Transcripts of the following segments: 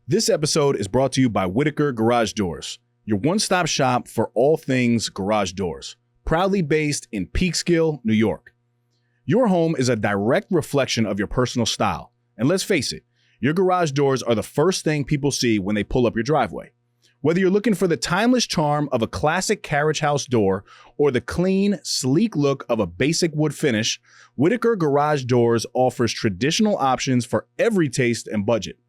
This episode is brought to you by Whitaker Garage Doors, your one-stop shop for all things garage doors, proudly based in Peekskill, New York. Your home is a direct reflection of your personal style, and let's face it, your garage doors are the first thing people see when they pull up your driveway. Whether you're looking for the timeless charm of a classic carriage house door or the clean, sleek look of a basic wood finish, Whitaker Garage Doors offers traditional options for every taste and budget.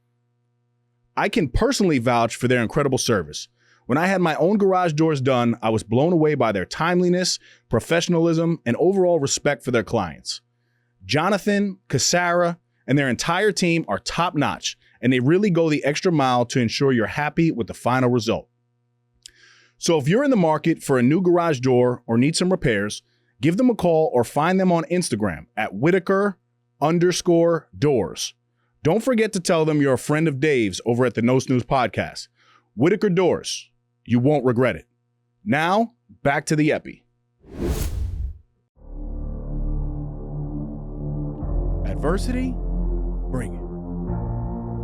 I can personally vouch for their incredible service. When I had my own garage doors done, I was blown away by their timeliness, professionalism, and overall respect for their clients. Jonathan, Cassara, and their entire team are top-notch, and they really go the extra mile to ensure you're happy with the final result. So if you're in the market for a new garage door or need some repairs, give them a call or find them on Instagram at Whitaker_doors. Don't forget to tell them you're a friend of Dave's over at the No Snooze podcast. Whitaker Doors. You won't regret it. Now, back to the epi. Adversity? Bring it.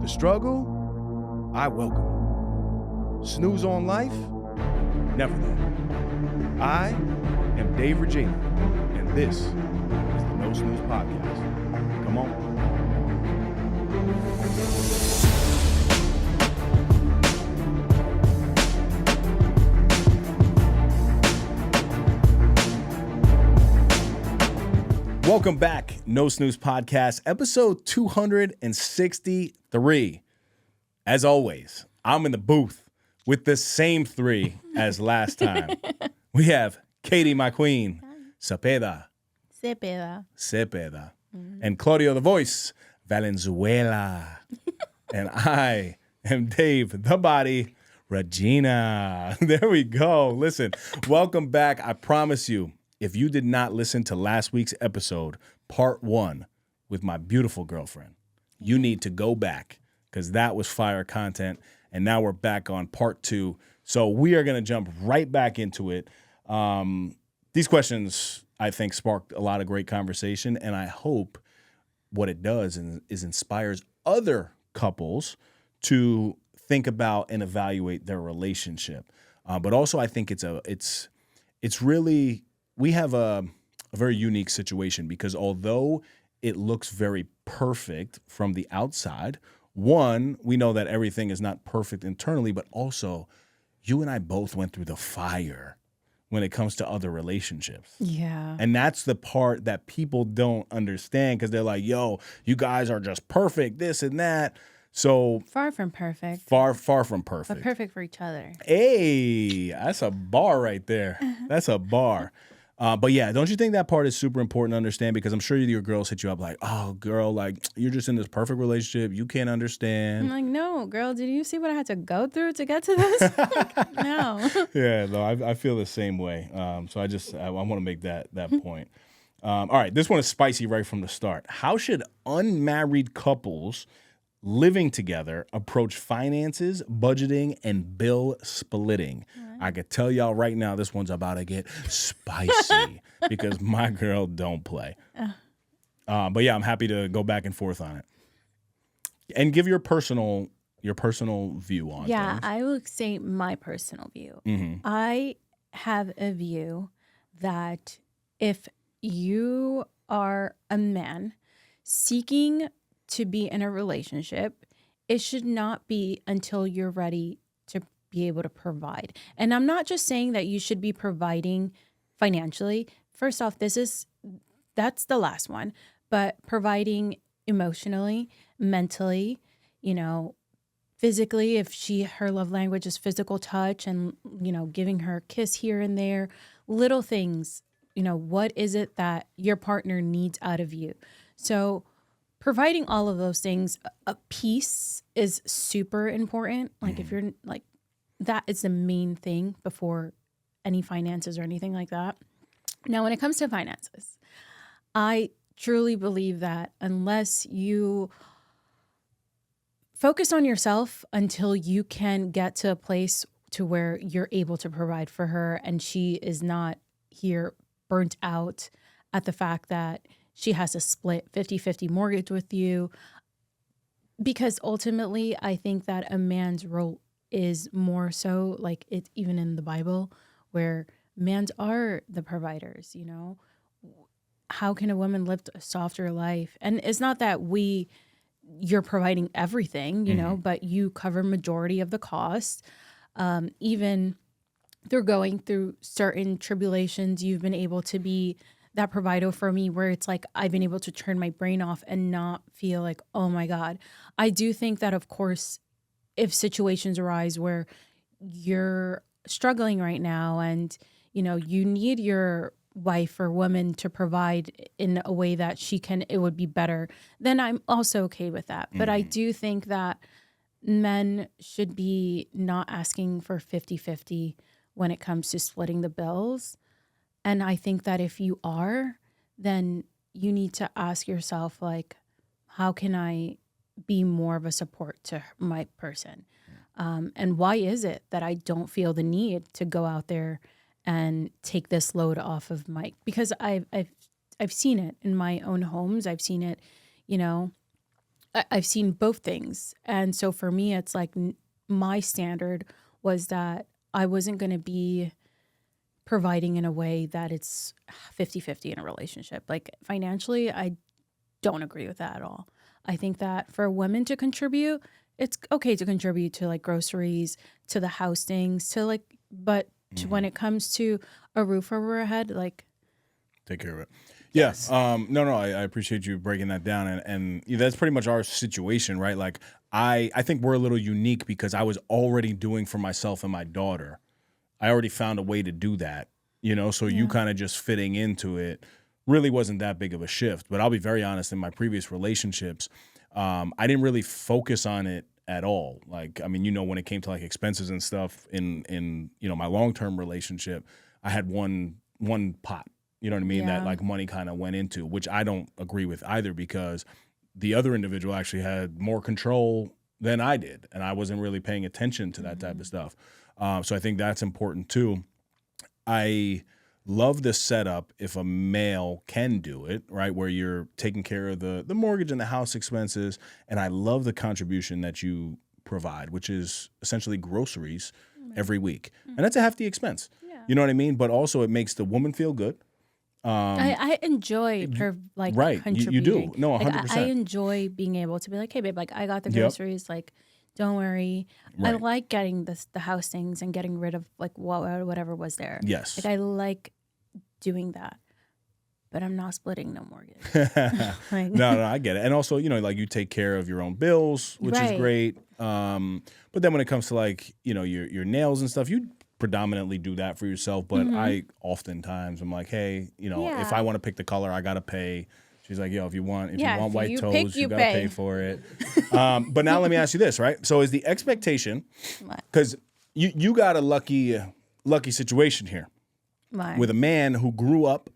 The struggle? I welcome it. Snooze on life? Never that. I am Dave Regina, and this is the No Snooze podcast. Come on. Welcome back, No Snooze Podcast, episode 263. As always, I'm in the booth with the same three as last time. We have Katie, my queen, Cepeda, and Claudio, the voice, Valenzuela. And I am Dave, the body, Regina. There we go. Listen, welcome back. I promise you, if you did not listen to last week's episode, part 1, with my beautiful girlfriend, you need to go back because that was fire content. And now we're back on part 2. So we are going to jump right back into it. These questions, I think, sparked a lot of great conversation. And I hope what it does is inspires other couples to think about and evaluate their relationship. But also, I think it's really, we have a very unique situation because although it looks very perfect from the outside, one, we know that everything is not perfect internally, but also you and I both went through the fire when it comes to other relationships. Yeah. And that's the part that people don't understand because they're like, yo, you guys are just perfect, this and that. So far from perfect. Far from perfect. But perfect for each other. Hey, that's a bar right there. That's a bar. But yeah, don't you think that part is super important to understand? Because I'm sure your girls hit you up like, oh, girl, like, you're just in this perfect relationship. You can't understand. I'm like, no, girl, did you see what I had to go through to get to this? Like, no. Yeah, no, I feel the same way. So I want to make that point. All right, this one is spicy right from the start. How should unmarried couples living together approach finances, budgeting, and bill splitting? I could tell y'all right now this one's about to get spicy because my girl don't play. But yeah, I'm happy to go back and forth on it. And give your personal view on things. I would say my personal view. Mm-hmm. I have a view that if you are a man seeking to be in a relationship, it should not be until you're ready to be able to provide. And I'm not just saying that you should be providing financially. First off, that's the last one, but providing emotionally, mentally, physically, if her love language is physical touch and, giving her a kiss here and there, little things, what is it that your partner needs out of you? So providing all of those things, a piece is super important. Like if you're like, that is the main thing before any finances or anything like that. Now, when it comes to finances, I truly believe that unless you focus on yourself until you can get to a place to where you're able to provide for her and she is not here burnt out at the fact that she has to split 50-50 mortgage with you, Because ultimately, I think that a man's role is more so like it's even in the Bible where mans are the providers, you know? How can a woman live a softer life? And it's not that you're providing everything, you know, but you cover majority of the cost. Even through going through certain tribulations, you've been able to be that provider for me where it's like I've been able to turn my brain off and not feel like, oh my God. I do think that, of course, if situations arise where you're struggling right now and, you know, you need your wife or woman to provide in a way that it would be better, then I'm also okay with that. But I do think that men should be not asking for 50-50 when it comes to splitting the bills. And I think that if you are, then you need to ask yourself, like, how can I be more of a support to my person? And why is it that I don't feel the need to go out there and take this load off of Mike? Because I've seen it in my own homes. I've seen it, you know, I've seen both things. And so for me, it's like my standard was that I wasn't going to be providing in a way that it's 50-50 in a relationship. Like financially, I don't agree with that at all. I think that for women to contribute, it's okay to contribute to like groceries, to the house things, to like, but when it comes to a roof over our head, like take care of it. Yes. Yeah. No, I appreciate you breaking that down. And that's pretty much our situation, right? Like I think we're a little unique because I was already doing for myself and my daughter. I already found a way to do that, you know? So you kind of just fitting into it really wasn't that big of a shift. But I'll be very honest, in my previous relationships, I didn't really focus on it at all. Like, I mean, you know, when it came to like expenses and stuff in you know, my long-term relationship, I had one pot, you know what I mean? Yeah. That like money kind of went into, which I don't agree with either because the other individual actually had more control than I did. And I wasn't really paying attention to that type of stuff. So I think that's important too. I love the setup if a male can do it, right? Where you're taking care of the mortgage and the house expenses. And I love the contribution that you provide, which is essentially groceries every week. And that's a hefty expense. Yeah. You know what I mean? But also it makes the woman feel good. I enjoy Right. contributing. You do. No, 100%. Like, I enjoy being able to be like, hey babe, like I got the Yep. groceries, like don't worry. I Right. like getting the house things and getting rid of like whatever was there. Yes. Like I like doing that. But I'm not splitting no mortgage. Like, No, I get it. And also, you know, like you take care of your own bills, which is Right. great. But then when it comes to like, you know, your nails and stuff, you predominantly do that for yourself. But I oftentimes I'm like, hey, you know, if Yeah. I want to pick the color, I gotta pay. She's like, yo, if you want Yeah, if white you toes, pick, you you gotta pay pay. for it. But now let me ask you this, right? So is the expectation, What? because you got a lucky situation here Why? with a man who grew up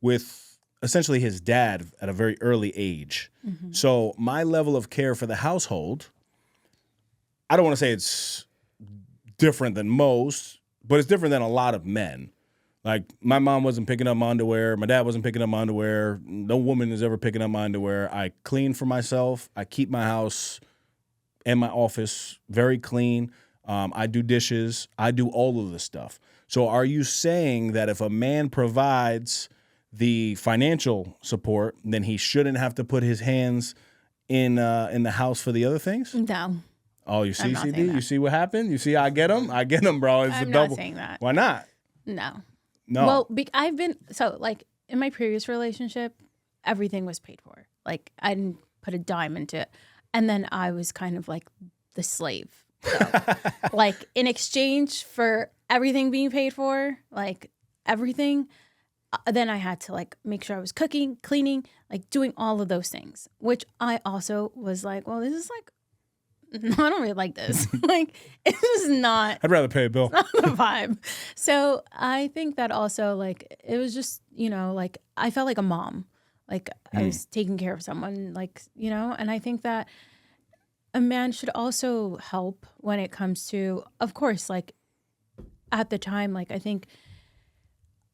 with essentially his dad at a very early age. So my level of care for the household, I don't want to say it's different than most, but it's different than a lot of men. Like my mom wasn't picking up my underwear. My dad wasn't picking up my underwear. No woman is ever picking up my underwear. I clean for myself. I keep my house and my office very clean. I do dishes. I do all of this stuff. So are you saying that if a man provides the financial support, then he shouldn't have to put his hands in the house for the other things? No. Oh, you see, not saying CD? that. You see what happened? You see I get him, bro. It's I'm a not double. saying that. Why not? No. No. Well, I've been so like in my previous relationship, everything was paid for. Like I didn't put a dime into it, and then I was kind of like the slave. So, like in exchange for everything being paid for, like everything, then I had to like make sure I was cooking, cleaning, like doing all of those things. Which I also was like, well, this is like, I don't really like this. Like it's just not. I'd rather pay a bill. Not the vibe. So I think that also like it was just, you know, like I felt like a mom. Like I was taking care of someone, like, you know, and I think that a man should also help when it comes to, of course, like at the time, like I think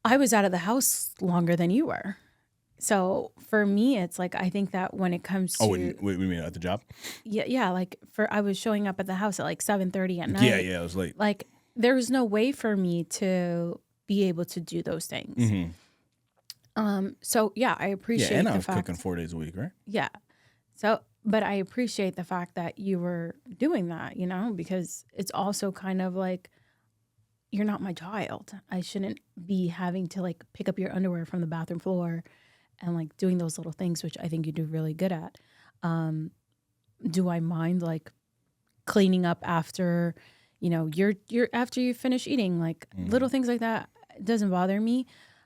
I was out of the house longer than you were. So for me, it's like, I think that when it comes Oh, to, what do you mean at the job? yeah, like I was showing up at the house at like 7:30 at Yeah, night. yeah, it was late. Like there was no way for me to be able to do those things. So yeah, I Yeah, appreciate and I the was cooking fact. 4 days a week, right? Yeah. So, but I appreciate the fact that you were doing that, because it's also kind of like, you're not my child. I shouldn't be having to like pick up your underwear from the bathroom floor and like doing those little things, which I think you do really good at. Do I mind like cleaning up after, you're after you finish eating, like little things like that? It doesn't bother me.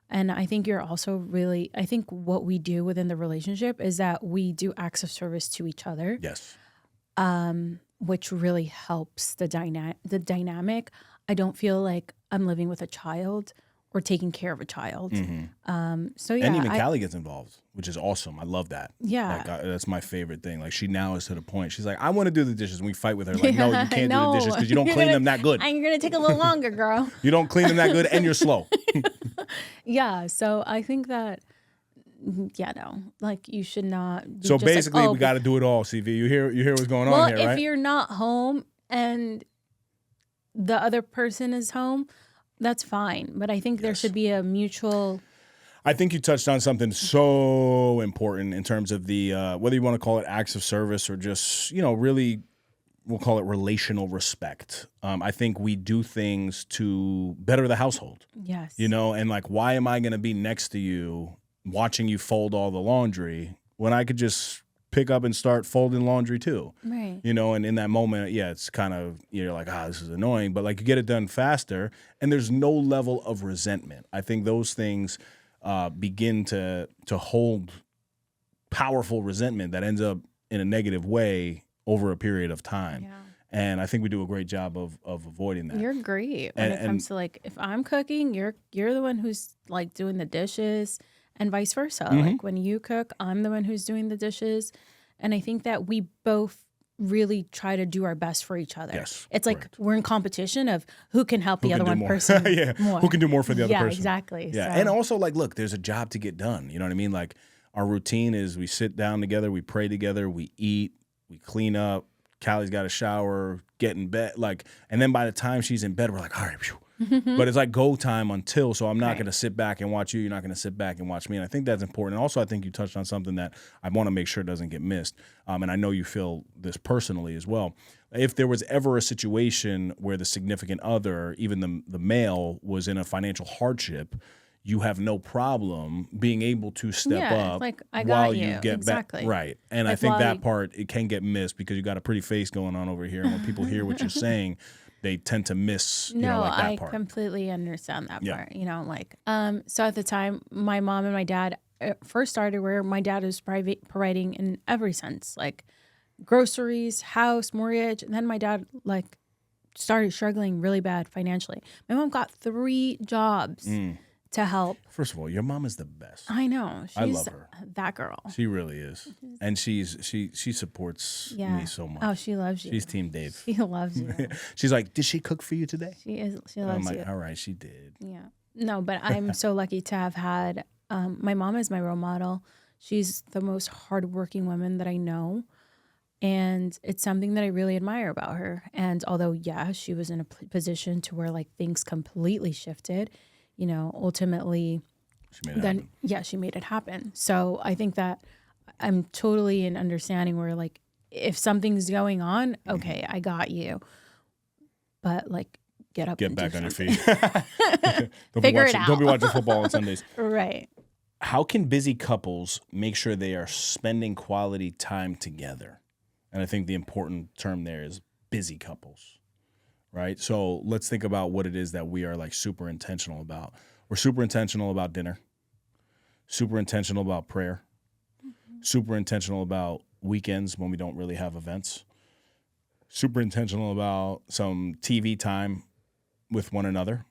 And I think you're also really, I think what we do within the relationship is that we do acts of service to each other, Yes. which really helps the dynamic. I don't feel like I'm living with a child or taking care of a child. So yeah, And even Callie gets involved, which is awesome. I love that. Yeah. Like, that's my favorite thing. Like, she now is to the point. She's like, I want to do the dishes. And we fight with her. Like, no, you can't do the dishes because you don't clean them that good. You're going to take a little longer, girl. You don't clean them that good and you're slow. Yeah. So I think that, no, like you should not. So basically, we got to do it all, CV. You hear what's going on here, right? Well, if you're not home and the other person is home, that's fine. But I think there should be a mutual. I think you touched on something so important in terms of the whether you want to call it acts of service or just, really, we'll call it relational respect. I think we do things to better the household. Yes. And like, why am I going to be next to you watching you fold all the laundry when I could just pick up and start folding laundry too? Right. And in that moment, yeah, it's kind of, you're like, this is annoying, but like you get it done faster and there's no level of resentment. I think those things begin to hold powerful resentment that ends up in a negative way over a period of time. Yeah. And I think we do a great job of avoiding that. You're great when it comes to like, if I'm cooking, you're the one who's like doing the dishes and vice versa. Like when you cook, I'm the one who's doing the dishes. And I think that we both really try to do our best for each other. Yes, it's correct. like we're in competition of who can help the other one more. person Yeah. more. Who can do more for the other person. Yeah, exactly. Yeah. So. And also like, look, there's a job to get done. You know what I mean? Like our routine is we sit down together, we pray together, we eat, we clean up. Callie's got a shower, get in bed, and then by the time she's in bed, we're like, all right, phew. But it's like go time until, so I'm not going to sit back and watch you. You're not going to sit back and watch me. And I think that's important. And also, I think you touched on something that I want to make sure doesn't get missed. And I know you feel this personally as well. If there was ever a situation where the significant other, even the male, was in a financial hardship, you have no problem being able to step up like, I got while you get exactly. back. Right. And like, I think that part, it can get missed because you got a pretty face going on over here. And when people hear what you're saying, they tend to miss, that part. I completely understand that part. So at the time, my mom and my dad first started where my dad was providing in every sense, like groceries, house, mortgage. And then my dad started struggling really bad financially. My mom got 3 jobs to help. First of all, your mom is the best. I know. She's I love her. That girl. She really is. And she supports me so much. Oh, she loves you. She's Team Dave. She loves you. She's like, did she cook for you today? She loves I'm like, you. all right, she did. Yeah. No, but I'm so lucky to have had my mom as my role model. She's the most hardworking woman that I know. And it's something that I really admire about her. And although, she was in a position to where things completely shifted, ultimately, she made it happen. She made it happen. So I think that I'm totally in understanding where if something's going on, okay, I got you. But get up, get and back do on your something. feet. Figure it out. Don't be watching football on Sundays. Right. How can busy couples make sure they are spending quality time together? And I think the important term there is busy couples, right? So let's think about what it is that we are super intentional about. We're super intentional about dinner, super intentional about prayer, super intentional about weekends when we don't really have events, super intentional about some TV time with one another,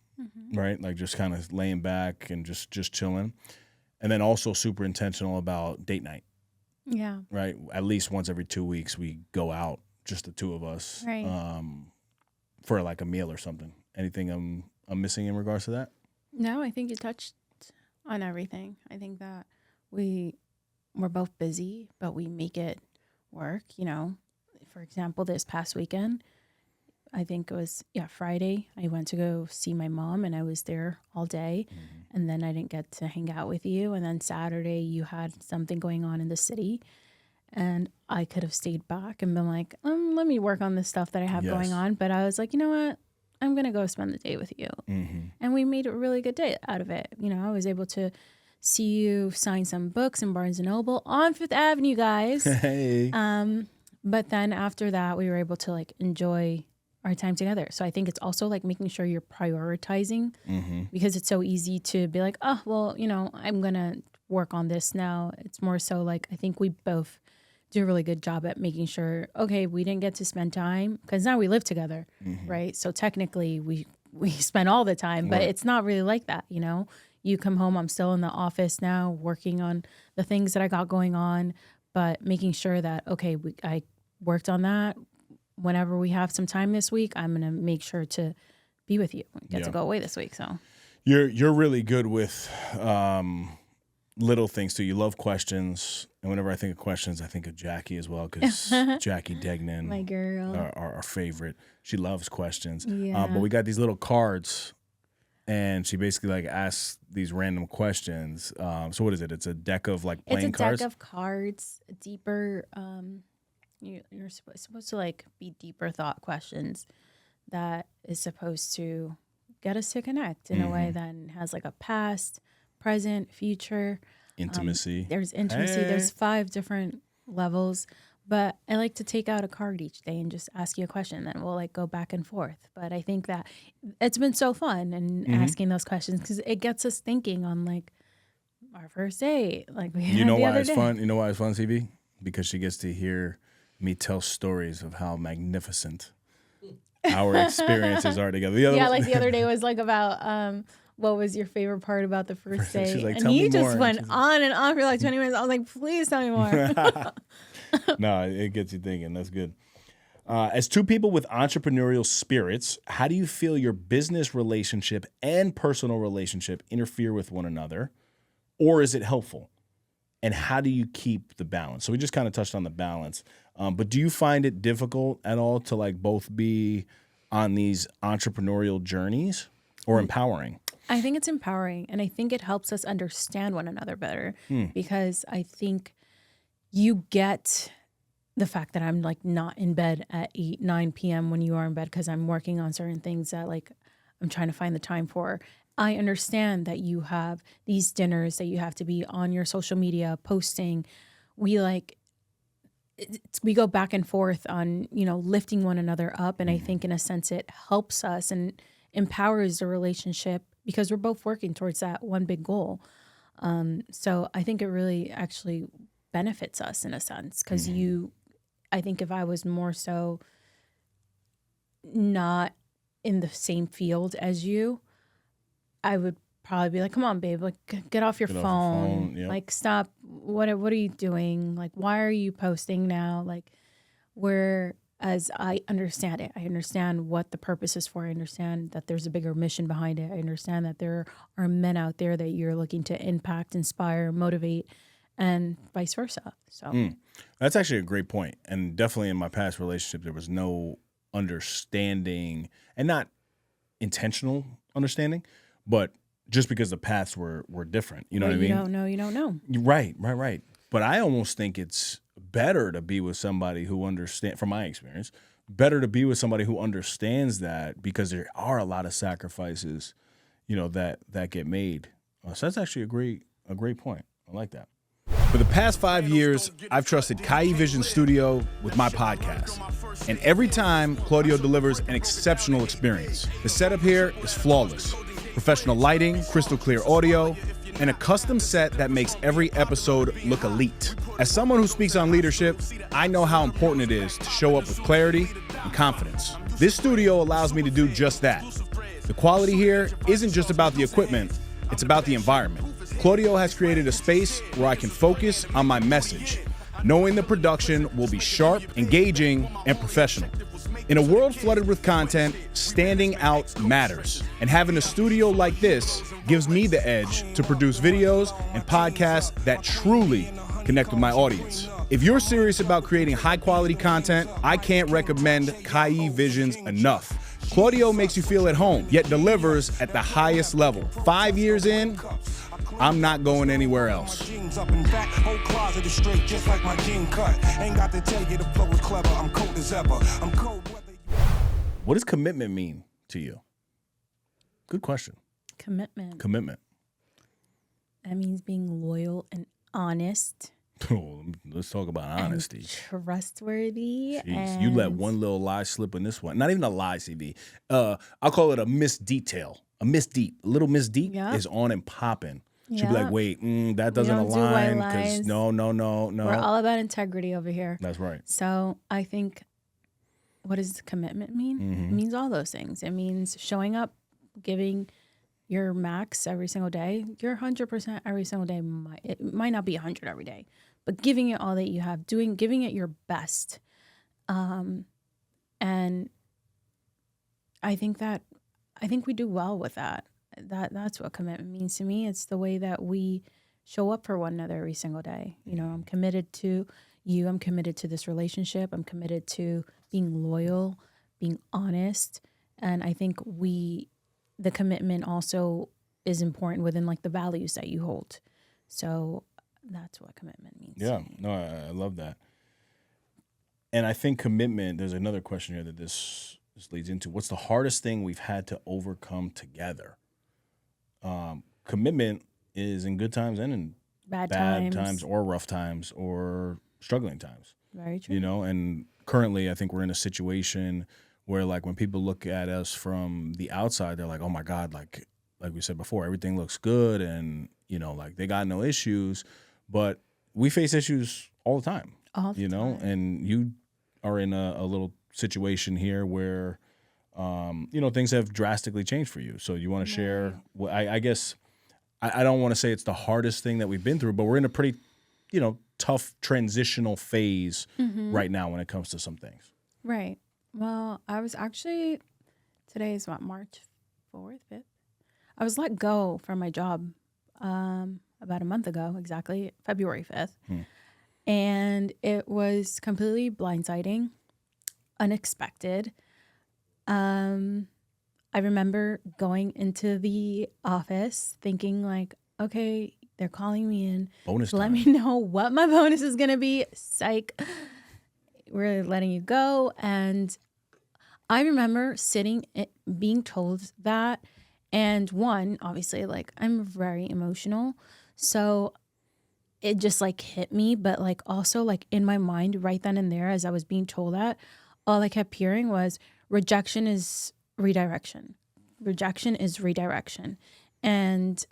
right? Just kind of laying back and just chilling. And then also super intentional about date night. Yeah. Right. At least once every 2 weeks, we go out, just the two of us, right. For a meal or something. Anything I'm missing in regards to that? No, I think you touched on everything. I think that we're both busy, but we make it work. For example, this past weekend, I think it was Friday, I went to go see my mom, and I was there all day, and then I didn't get to hang out with you. And then Saturday, you had something going on in the city, and I could have stayed back and been like, let me work on this stuff that I have going on. But I was like, you know what? I'm going to go spend the day with you. And we made a really good day out of it. I was able to see you sign some books in Barnes & Noble on Fifth Avenue, guys. Hey. But then after that, we were able to enjoy our time together. So I think it's also making sure you're prioritizing, because it's so easy to be like, oh, well, I'm going to work on this now. It's more so I think we both do a really good job at making sure, okay, we didn't get to spend time because now we live together, right? So technically we spend all the time, but it's not really like that, You come home, I'm still in the office now working on the things that I got going on, but making sure that, okay, I worked on that. Whenever we have some time this week, I'm going to make sure to be with you. We get to go away this week, so. You're really good with little things too. You love questions, and whenever I think of questions, I think of Jackie as well, because Jackie Degnan, my girl, our favorite. She loves questions. Yeah. But we got these little cards, and she basically asks these random questions. So what is it? It's a deck of playing cards. It's a deck of cards, deeper. You're supposed to be deeper thought questions that is supposed to get us to connect in a way that has a past, present, future. Intimacy. There's intimacy. Hey. There's 5 different levels. But I like to take out a card each day and just ask you a question. Then we'll go back and forth. But I think that it's been so fun and asking those questions, because it gets us thinking on our first date. We had You know the why other it's day. fun? You know why it's fun, CB? Because she gets to hear me tell stories of how magnificent our experiences are together. The other day was about what was your favorite part about the first date? She's like, and "Tell me he just more." went on and on for 20 minutes. I was like, please tell me more. No, it gets you thinking. That's good. As two people with entrepreneurial spirits, how do you feel your business relationship and personal relationship interfere with one another? Or is it helpful? And how do you keep the balance? So we just kind of touched on the balance. But do you find it difficult at all to both be on these entrepreneurial journeys, or empowering? I think it's empowering, and I think it helps us understand one another better, because I think you get the fact that I'm not in bed at 8, 9 p.m. when you are in bed, because I'm working on certain things that I'm trying to find the time for. I understand that you have these dinners that you have to be on your social media posting. We go back and forth on, lifting one another up. And I think in a sense it helps us and empowers the relationship, because we're both working towards that one big goal. So I think it really actually benefits us in a sense, because I think if I was more so not in the same field as you, I would probably be like, come on, babe, get off your phone. Yep. Stop. What are you doing? Why are you posting now? Whereas I understand it. I understand what the purpose is for. I understand that there's a bigger mission behind it. I understand that there are men out there that you're looking to impact, inspire, motivate, and vice versa. So that's actually a great point. And definitely in my past relationship, there was no understanding, and not intentional understanding, but just because the paths were different. You know what I mean? You don't know. Right. But I almost think it's better to be with somebody who understands, from my experience, better to be with somebody who understands that, because there are a lot of sacrifices, that get made. So that's actually a great point. I like that. For the past 5 years, I've trusted Kai Vision Studio with my podcast. And every time, Claudio delivers an exceptional experience. The setup here is flawless. Professional lighting, crystal clear audio, and a custom set that makes every episode look elite. As someone who speaks on leadership, I know how important it is to show up with clarity and confidence. This studio allows me to do just that. The quality here isn't just about the equipment, it's about the environment. Claudio has created a space where I can focus on my message, knowing the production will be sharp, engaging, and professional. In a world flooded with content, standing out matters. And having a studio like this gives me the edge to produce videos and podcasts that truly connect with my audience. If you're serious about creating high-quality content, I can't recommend Kai Visions enough. Claudio makes you feel at home, yet delivers at the highest level. 5 years in, I'm not going anywhere else. What does commitment mean to you? Good question. Commitment. Commitment. That means being loyal and honest. Oh, let's talk about honesty. And trustworthy. Jeez, you let one little lie slip in this one. Not even a lie, CB. I'll call it a misdetail. A misdeep. A little misdeep is on and popping. She'd be like, wait, that doesn't align. Because no. We're all about integrity over here. That's right. So I think, what does commitment mean? It means all those things. It means showing up, giving your max every single day, your 100% every single day. It might not be 100 every day, but giving it all that you have, giving it your best. And I think we do well with that. That's what commitment means to me. It's the way that we show up for one another every single day. You know, I'm committed to you. I'm committed to this relationship. I'm committed to being loyal, being honest. And I think the commitment also is important within like the values that you hold. So that's what commitment means. Yeah, no, I love that. And I think commitment, there's another question here that this leads into. What's the hardest thing we've had to overcome together? Commitment is in good times and in bad times or rough times or struggling times. Very true. You know, and currently I think we're in a situation where like when people look at us from the outside, they're like, oh my God, like we said before, everything looks good and, you know, like they got no issues. But we face issues all the time. You know, and you are in a little situation here where you know, things have drastically changed for you. So you want to share, I guess, I don't want to say it's the hardest thing that we've been through, but we're in a pretty, you know, tough transitional phase right now when it comes to some things. Right. Well, I was actually, today is what, March 4th, 5th? I was let go from my job about a month ago, exactly, February 5th. And it was completely blindsiding, unexpected. I remember going into the office thinking like, okay, they're calling me in. Bonus Let time. me know what my bonus is going to be. Psych. We're letting you go. And I remember being told that. And one, obviously, like I'm very emotional. So it just like hit me. But like also like in my mind right then and there, as I was being told that, all I kept hearing was rejection is redirection. Rejection is redirection. And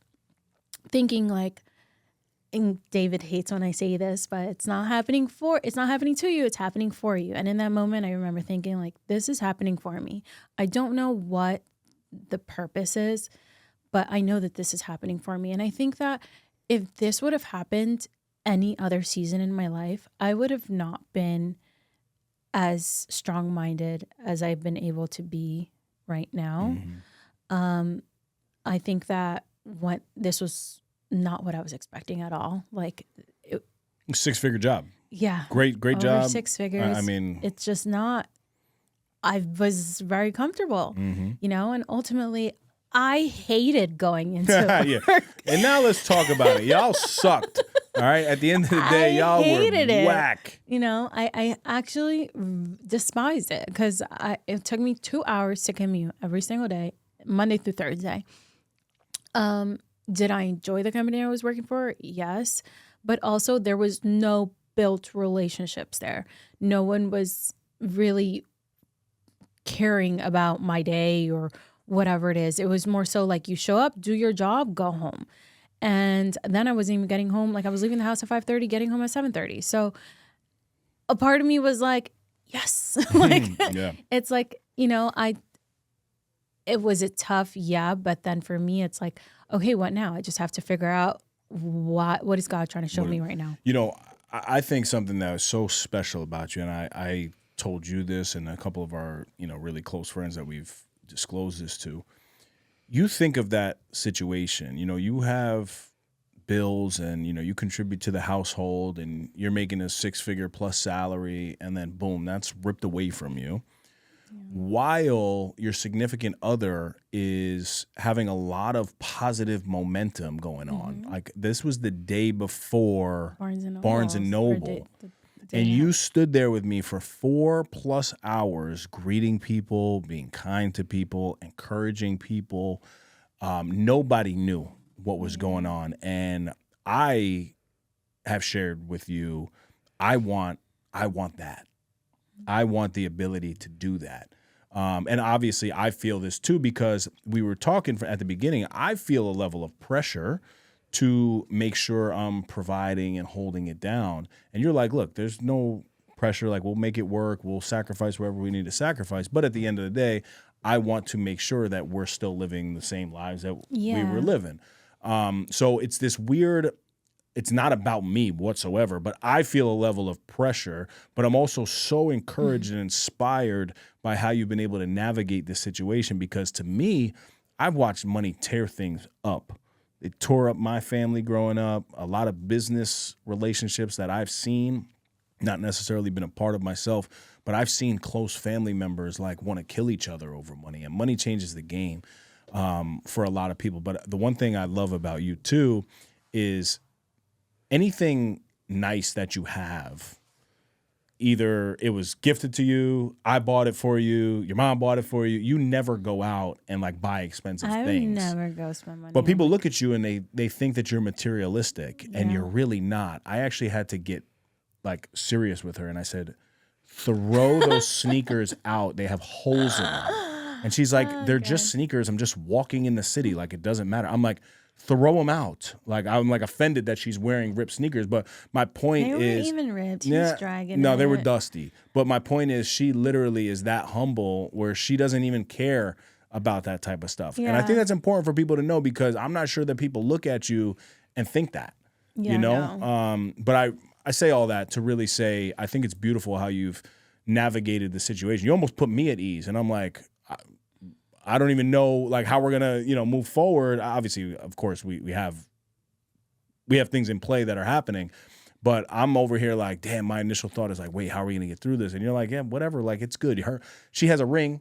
thinking like, and David hates when I say this, but it's not happening to you, it's happening for you. And in that moment, I remember thinking like, this is happening for me. I don't know what the purpose is, but I know that this is happening for me. And I think that if this would have happened any other season in my life, I would have not been as strong-minded as I've been able to be right now. I think that this was not what I was expecting at all. Like, Six-figure job. Yeah. Great over job. 6 figures. I mean, it's just not, I was very comfortable, you know, and ultimately I hated going into work. Yeah. And now let's talk about it. Y'all sucked. All right. At the end of the day, y'all were whack. You know, I actually despised it because it took me 2 hours to commute every single day, Monday through Thursday. Did I enjoy the company I was working for? Yes. But also there was no built relationships there. No one was really caring about my day or whatever it is. It was more so like you show up, do your job, go home. And then I wasn't even getting home. Like I was leaving the house at 5:30, getting home at 7:30. So a part of me was like, yes. Like, It's like, you know, it was a tough, yeah. But then for me, it's like, okay, what now? I just have to figure out what is God trying to show me right now? You know, I think something that was so special about you, and I told you this and a couple of our, really close friends that we've disclosed this to. You think of that situation, you have bills and, you contribute to the household and you're making a 6-figure plus salary, and then boom, that's ripped away from you. While your significant other is having a lot of positive momentum going on. Like this was the day before Barnes and Noble. And you stood there with me for 4+ hours, greeting people, being kind to people, encouraging people. Nobody knew what was going on. And I have shared with you, I want that. I want the ability to do that. And obviously I feel this too, because we were talking at the beginning, I feel a level of pressure to make sure I'm providing and holding it down. And you're like, look, there's no pressure. Like, we'll make it work. We'll sacrifice wherever we need to sacrifice. But at the end of the day, I want to make sure that we're still living the same lives that we were living. So it's this weird, it's not about me whatsoever, but I feel a level of pressure, but I'm also so encouraged and inspired by how you've been able to navigate this situation, because to me, I've watched money tear things up. It tore up my family growing up, a lot of business relationships that I've seen, not necessarily been a part of myself, but I've seen close family members like want to kill each other over money, and money changes the game for a lot of people. But the one thing I love about you too is anything nice that you have, either it was gifted to you, I bought it for you, your mom bought it for you, you never go out and like buy expensive things. I would never go spend money. But people look at you and they think that you're materialistic, and you're really not. I actually had to get like serious with her, and I said, throw those sneakers out. They have holes in them. And she's like, they're just sneakers. I'm just walking in the city. Like, it doesn't matter. I'm like, throw them out. Like, I'm like offended that she's wearing ripped sneakers. But my point is, they weren't even ripped. He was dragging no, it. they were dusty. But my point is, she literally is that humble where she doesn't even care about that type of stuff. And I think that's important for people to know, because I'm not sure that people look at you and think that, But I say all that to really say, I think it's beautiful how you've navigated the situation. You almost put me at ease, and I'm like, I don't even know like how we're gonna, move forward. Obviously, of course, we have things in play that are happening, but I'm over here like, damn, my initial thought is like, wait, how are we gonna get through this? And you're like, yeah, whatever, like it's good. She has a ring,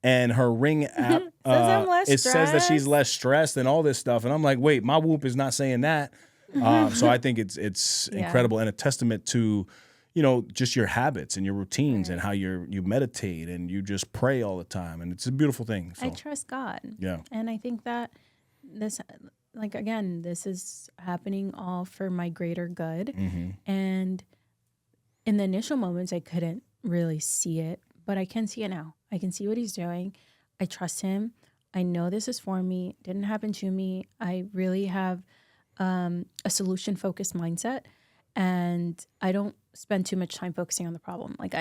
and her ring app says that she's less stressed and all this stuff. And I'm like, wait, my Whoop is not saying that. So I think it's incredible, and a testament to, just your habits and your routines, and how you meditate and you just pray all the time. And it's a beautiful thing. So. I trust God. Yeah. And I think that this, like, again, this is happening all for my greater good. And in the initial moments, I couldn't really see it, but I can see it now. I can see what he's doing. I trust him. I know this is for me. It didn't happen to me. I really have a solution-focused mindset, and I don't spend too much time focusing on the problem. Like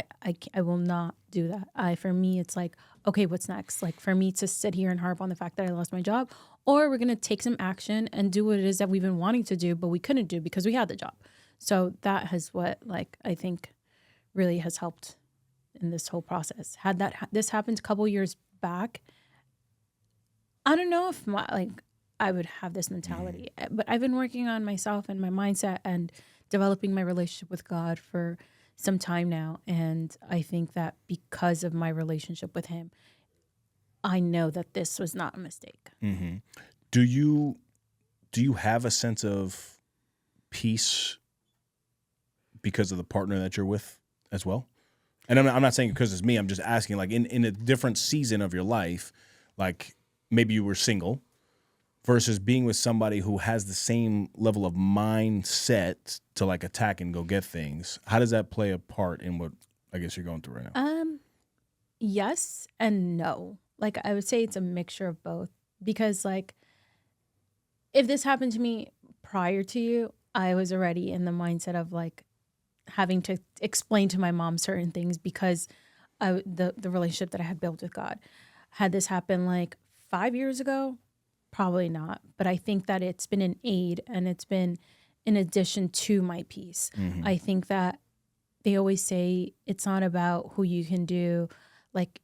I will not do that. For me, it's like, okay, what's next? Like for me to sit here and harp on the fact that I lost my job, or we're gonna take some action and do what it is that we've been wanting to do, but we couldn't do because we had the job. So that has what I think really has helped in this whole process. Had this happened a couple years back, I don't know if I would have this mentality, but I've been working on myself and my mindset and developing my relationship with God for some time now. And I think that because of my relationship with him, I know that this was not a mistake. Mm-hmm. Do you have a sense of peace because of the partner that you're with as well? And I'm not saying because it's me, I'm just asking, like in a different season of your life, like maybe you were single versus being with somebody who has the same level of mindset to like attack and go get things. How does that play a part in what I guess you're going through right now? Yes and no. Like I would say it's a mixture of both, because like if this happened to me prior to you, I was already in the mindset of like having to explain to my mom certain things because the relationship that I had built with God. Had this happened like 5 years ago, probably not. But I think that it's been an aid, and it's been in addition to my peace. I think that they always say it's not about who you can do, like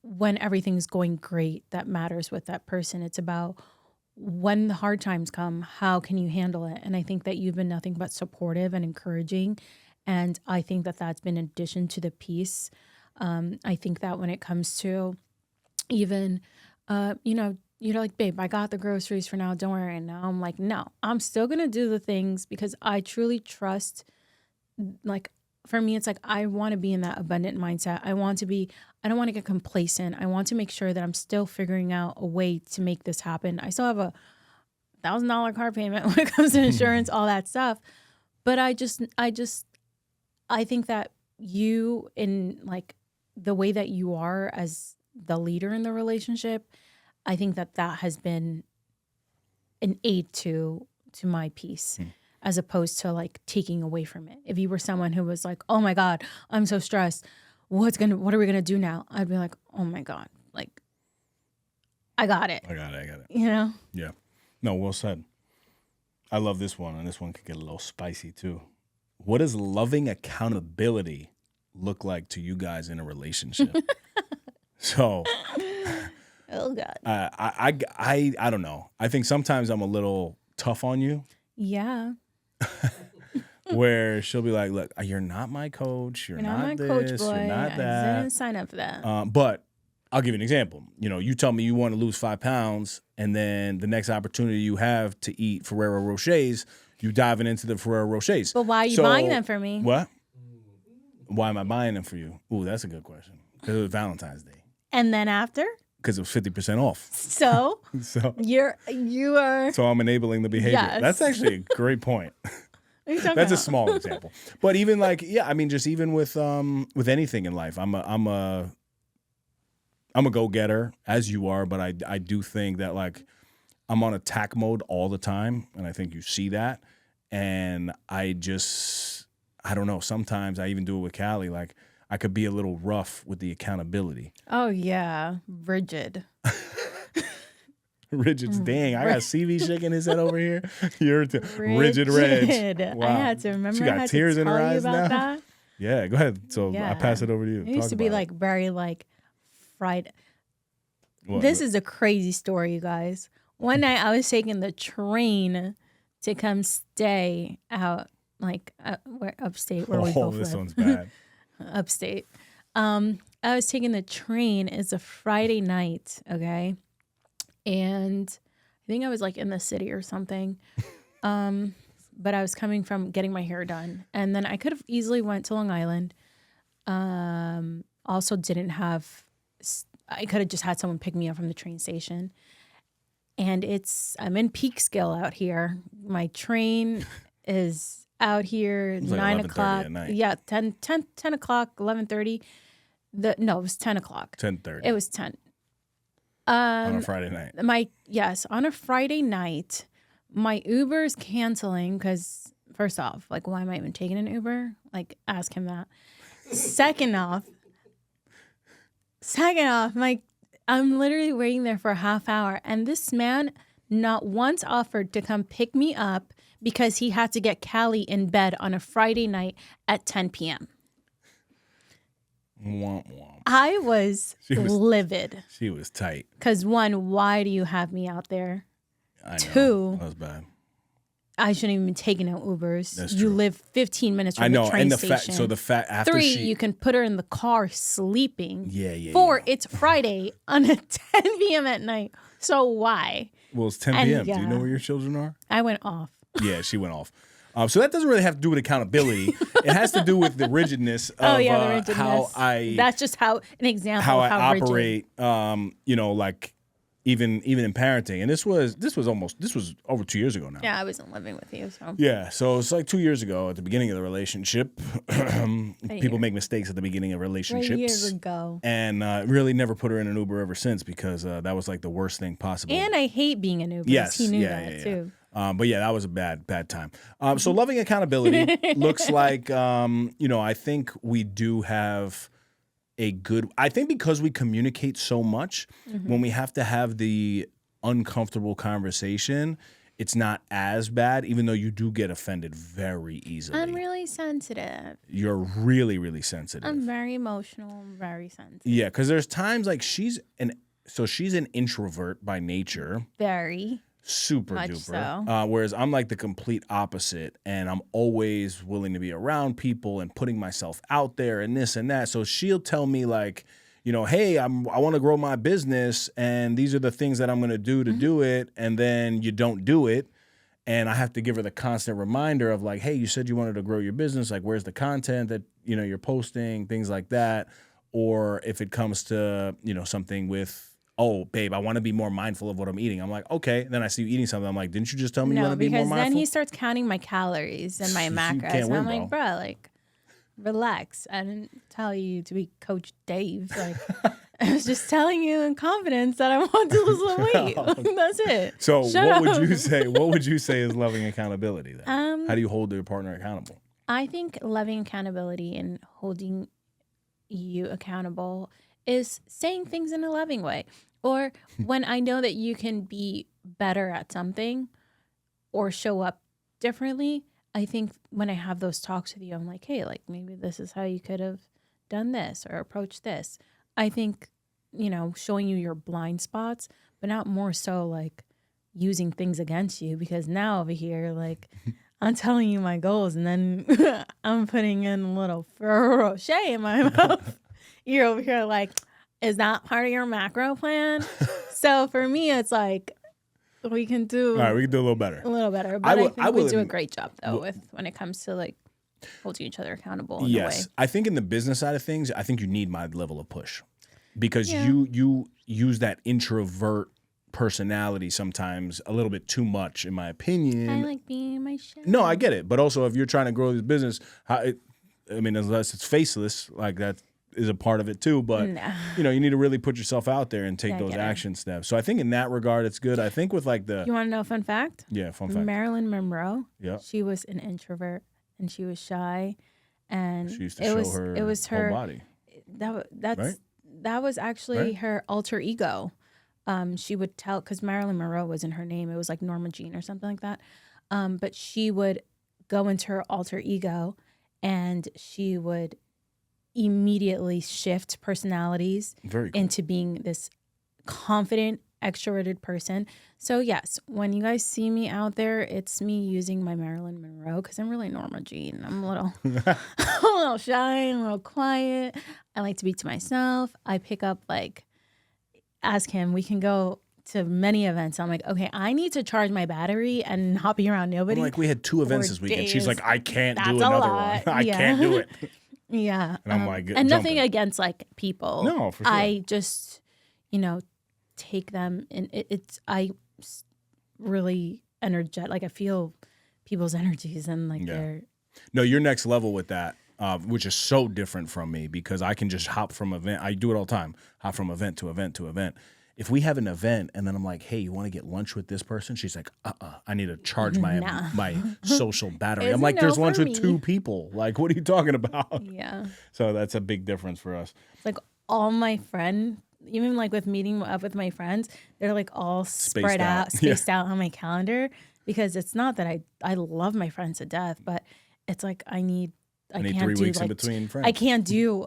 when everything's going great, that matters with that person. It's about when the hard times come, how can you handle it? And I think that you've been nothing but supportive and encouraging. And I think that that's been in addition to the peace. I think that when it comes to even, you're like, babe, I got the groceries for now. Don't worry. And now I'm like, no, I'm still going to do the things because I truly trust, like, for me, it's like, I want to be in that abundant mindset. I don't want to get complacent. I want to make sure that I'm still figuring out a way to make this happen. I still have a $1,000 car payment when it comes to insurance, all that stuff. But I think that you, in like the way that you are as the leader in the relationship, I think that has been an aid to my peace, as opposed to like taking away from it. If you were someone who was like, oh my God, I'm so stressed, what are we gonna do now? I'd be like, oh my God, like I got it. You know? Yeah. No, well said. I love this one, and this one could get a little spicy too. What does loving accountability look like to you guys in a relationship? So, oh God, I don't know. I think sometimes I'm a little tough on you. Yeah. Where she'll be like, "Look, you're not my coach. You're not my this. coach, boy. You're not that. I didn't sign up for that." But I'll give you an example. You tell me you want to lose 5 pounds, and then the next opportunity you have to eat Ferrero Rochers, you diving into the Ferrero Rochers. But why are you buying them for me? What? Why am I buying them for you? Ooh, that's a good question. Because it was Valentine's Day. And then after? Because it was 50% off. So you are. So I'm enabling the behavior. Yes. That's actually a great point. That's a small example. But even like, yeah, I mean, just even with anything in life, I'm a go-getter, as you are, but I do think that like I'm on attack mode all the time, and I think you see that. And I don't know, sometimes I even do it with Callie, like I could be a little rough with the accountability. Oh yeah, rigid. Rigid's dang. I got CV shaking his head over here. You're rigid Reg. Wow. I had to remember. She got tears in her eyes now. That. Yeah, go ahead. So I pass it over to you. It used to be like very like fried. What? This is a crazy story, you guys. One night I was taking the train to come stay out, like where upstate where we both live. This one's bad. Upstate. I was taking the train. It's a Friday night, okay? And I think I was like in the city or something. But I was coming from getting my hair done. And then I could have easily went to Long Island. Also I could have just had someone pick me up from the train station. And I'm in Peekskill out here. My train is out here at 9 o'clock. At night. Yeah, 10 o'clock, 11:30. No, it was 10 o'clock. 10:30. It was 10. On a Friday night. On a Friday night, my Uber's canceling because, first off, like, why am I even taking an Uber? Like, ask him that. Second off, I'm literally waiting there for a half hour, and this man not once offered to come pick me up because he had to get Callie in bed on a Friday night at 10 p.m. Womp womp. I was livid. She was tight. Because one, why do you have me out there? I know. 2, that was bad. I shouldn't even be taking out Ubers. That's you true. live 15 minutes from the train station. After 3, you can put her in the car sleeping. Yeah. 4, it's Friday on a 10 p.m. at night. So why? Well, it's 10 p.m. Do you know where your children are? I went off. Yeah, she went off. So that doesn't really have to do with accountability. It has to do with the rigidness of the rigidness. how That's just an example how of how I rigid. operate. Like even in parenting. And this was over 2 years ago now. Yeah, I wasn't living with you, so. Yeah, so it's like 2 years ago at the beginning of the relationship. People make mistakes at the beginning of relationships. 3 years ago. And really never put her in an Uber ever since because that was like the worst thing possible. And I hate being an Uber. Yes, He knew yeah. too. But yeah, that was a bad time. So loving accountability looks like, I think we do have I think because we communicate so much, when we have to have the uncomfortable conversation, it's not as bad, even though you do get offended very easily. I'm really sensitive. You're really, really sensitive. I'm very emotional. I'm very sensitive. Yeah, because there's times like she's an introvert by nature. Very. Super much duper. so. Whereas I'm like the complete opposite, and I'm always willing to be around people and putting myself out there and this and that. So she'll tell me like, you know, hey, I want to grow my business, and these are the things that I'm going to do it, and then you don't do it. And I have to give her the constant reminder of like, hey, you said you wanted to grow your business. Like, where's the content that, you know, you're posting, things like that. Or if it comes to, you know, something with, oh, babe, I want to be more mindful of what I'm eating. I'm like, okay. Then I see you eating something. I'm like, didn't you just tell me you want to be more mindful? No, because then he starts counting my calories and my macros. And I'm like, bro, like, relax. I didn't tell you to be Coach Dave. Like, I was just telling you in confidence that I want to lose some weight. Like, that's it. So what would you say? What would you say is loving accountability then? How do you hold your partner accountable? I think loving accountability and holding you accountable is saying things in a loving way. Or when I know that you can be better at something or show up differently, I think when I have those talks with you, I'm like, hey, like maybe this is how you could have done this or approached this. I think, you know, showing you your blind spots, but not more so like using things against you, because now over here, like I'm telling you my goals and then I'm putting in a little Ferrero Rocher in my mouth. You're over here like, is that part of your macro plan? So for me, it's like we can do. All right, we can do a little better. A little better, but I think we do a great job though with when it comes to like holding each other accountable. In Yes, a way. I think in the business side of things, I think you need my level of push, because you use that introvert personality sometimes a little bit too much, in my opinion. I like being in my shell. No, I get it, but also if you're trying to grow this business, I mean, unless it's faceless, like that is a part of it too, but you know, you need to really put yourself out there and take those action steps. So I think in that regard, it's good. I think with like You want to know a fun fact? Yeah, fun fact. Marilyn Monroe. Yeah. She was an introvert and she was shy, and she used to show her whole body. That was actually her alter ego. She would tell, because Marilyn Monroe wasn't her name. It was like Norma Jean or something like that. But she would go into her alter ego, and she would immediately shift personalities into being this confident, extroverted person. So yes, when you guys see me out there, it's me using my Marilyn Monroe, because I'm really Norma Jean. I'm a little shy, a little quiet. I like to be to myself. I pick up like, ask him, we can go to many events. I'm like, okay, I need to charge my battery and not be around nobody. Like we had 2 events this weekend. Days. She's like, I can't do another one. I can't do it. Yeah. And I'm like, and nothing against like people. No, for sure. I just, you know, take them and I really energetic. Like I feel people's energies and like they're. No, you're next level with that, which is so different from me, because I can just hop from event. I do it all the time. Hop from event to event to event. If we have an event and then I'm like, hey, you want to get lunch with this person? She's like, I need to charge my social battery. I'm like, there's lunch with 2 people. Like, what are you talking about? Yeah. So that's a big difference for us. It's like all my friends, even like with meeting up with my friends, they're like all spaced out on my calendar, because it's not that I love my friends to death, but it's like I need 3 weeks in between friends. I can't do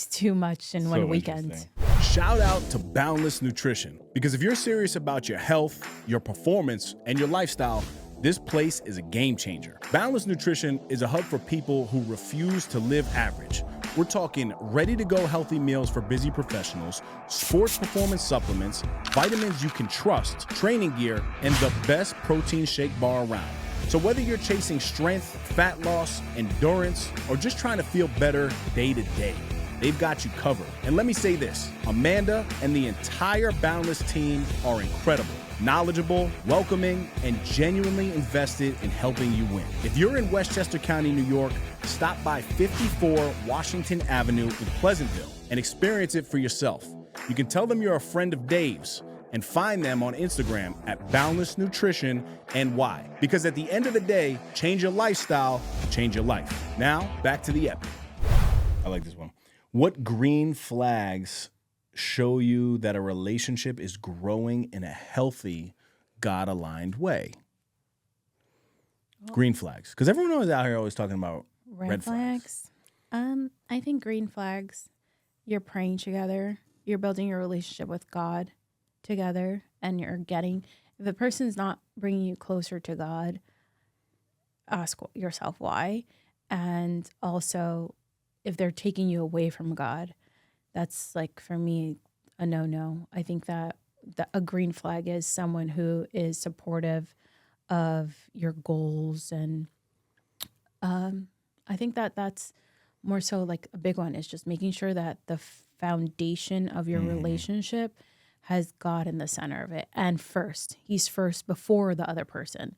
too much in one weekend. Shout out to Boundless Nutrition, because if you're serious about your health, your performance, and your lifestyle, this place is a game changer. Boundless Nutrition is a hub for people who refuse to live average. We're talking ready-to-go healthy meals for busy professionals, sports performance supplements, vitamins you can trust, training gear, and the best protein shake bar around. So whether you're chasing strength, fat loss, endurance, or just trying to feel better day to day, they've got you covered. And let me say this, Amanda and the entire Boundless team are incredible, knowledgeable, welcoming, and genuinely invested in helping you win. If you're in Westchester County, New York, stop by 54 Washington Avenue in Pleasantville and experience it for yourself. You can tell them you're a friend of Dave's and find them on Instagram at Boundless Nutrition NY. Because at the end of the day, change your lifestyle, change your life. Now, back to the epic. I like this one. What green flags show you that a relationship is growing in a healthy, God-aligned way? Green flags. Because everyone is out here always talking about red flags. I think green flags, you're praying together, you're building your relationship with God together, and if the person's not bringing you closer to God, ask yourself why. And also, if they're taking you away from God, that's like, for me, a no. I think that a green flag is someone who is supportive of your goals. And I think that that's more so like a big one, is just making sure that the foundation of your relationship has God in the center of it. And he's first before the other person.